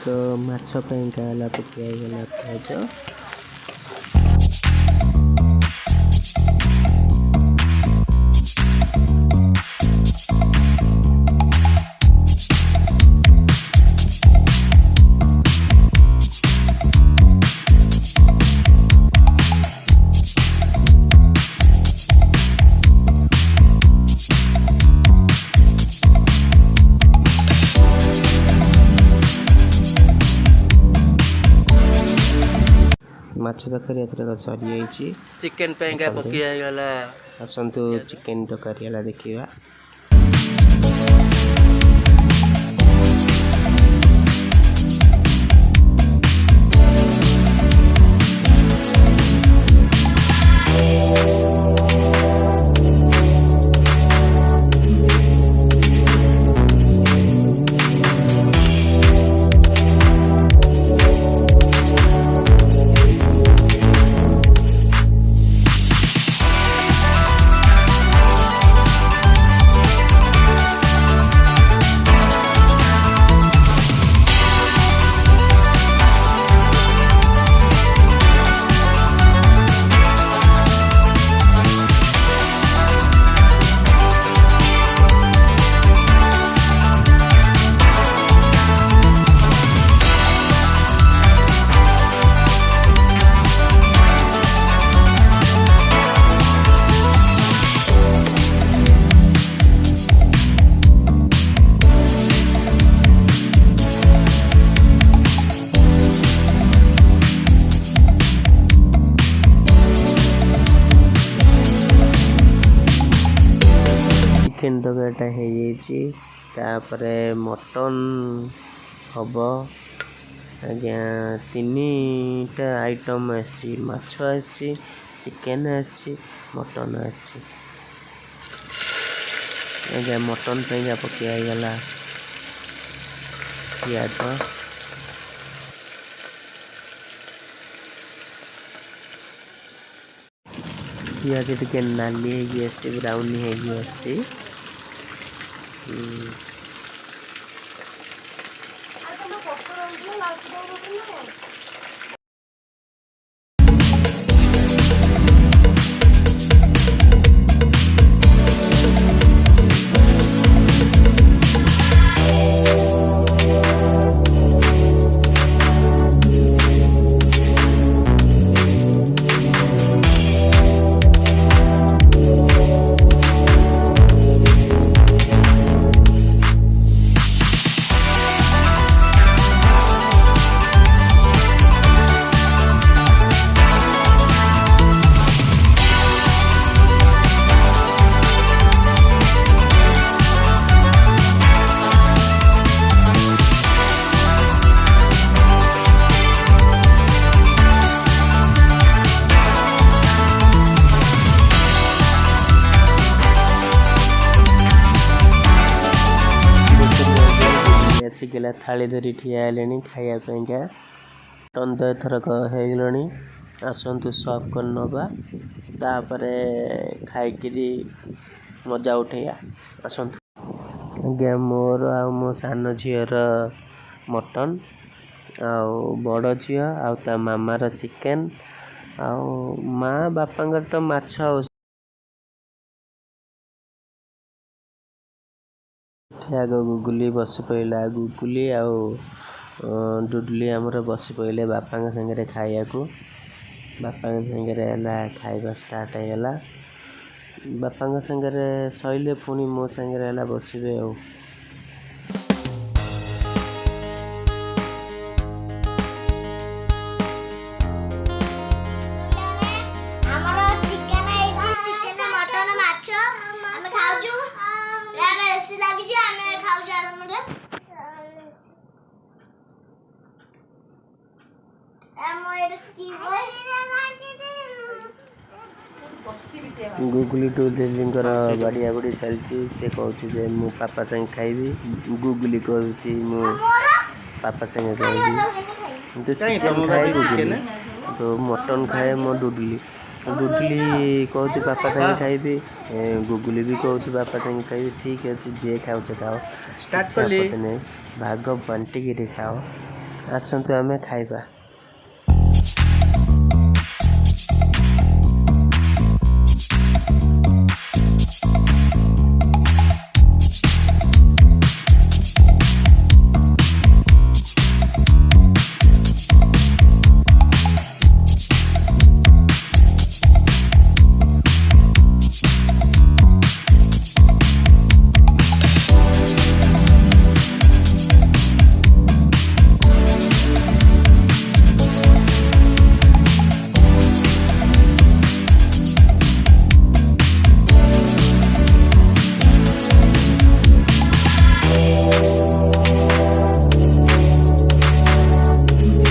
तो माछ पाइंका वाला पकाइगला पियाज माछ तरकारी एथर सरी चिकेन पेंगा पकिया गला आसतु चिकेन तरकारी वाला देखिबा। चिकेन तरकारीटा हो तापरे मटन हम आज्ञा तीनटा आइटम आसी माछ आसी चिकेन आसी मटन आसी आज्ञा मटन पेंगा पकाइगला पियाज पियाज टिके नाली है ब्राउन है आसिकला थाली धरी ठिया हेले खायापाइका टन तो एथरक होगलानी आसतु सर्व कर नवा तापरे खाइकी मजा उठैया आसतु आज्ञा मोर आ मो सान झीर मटन आउ बड़ झी आ ता मामार चिकेन आउ माँ बापांकर तो माछ आग गुगुली बसी पड़ा गुगुली आउ डुडली आमर बसी पड़े बापा सागर खाया बापा सागर खाଇବା स्टार्ट होगा बापा सागर सैले पुणी मो सागर बसबे आ गुगुली टू दिदींकर बाड़िया बुड़ी चलती से कहूँ मो पापा संग खाइबी गुगुली कहूँ मो पापा संग खाइबी तो चिकेन खाए गुगुली तो मटन खाए मो डुडली डुडली कहूँ पापा संग खाइबी गुगुली भी कहूँ पापा संग खाइबी ठीक अच्छे जे खाओ खाओ स्टार्ट कर भाग बांटिकी खाओ ଆସନ୍ତୁ ଆମେ ଖାଇବା।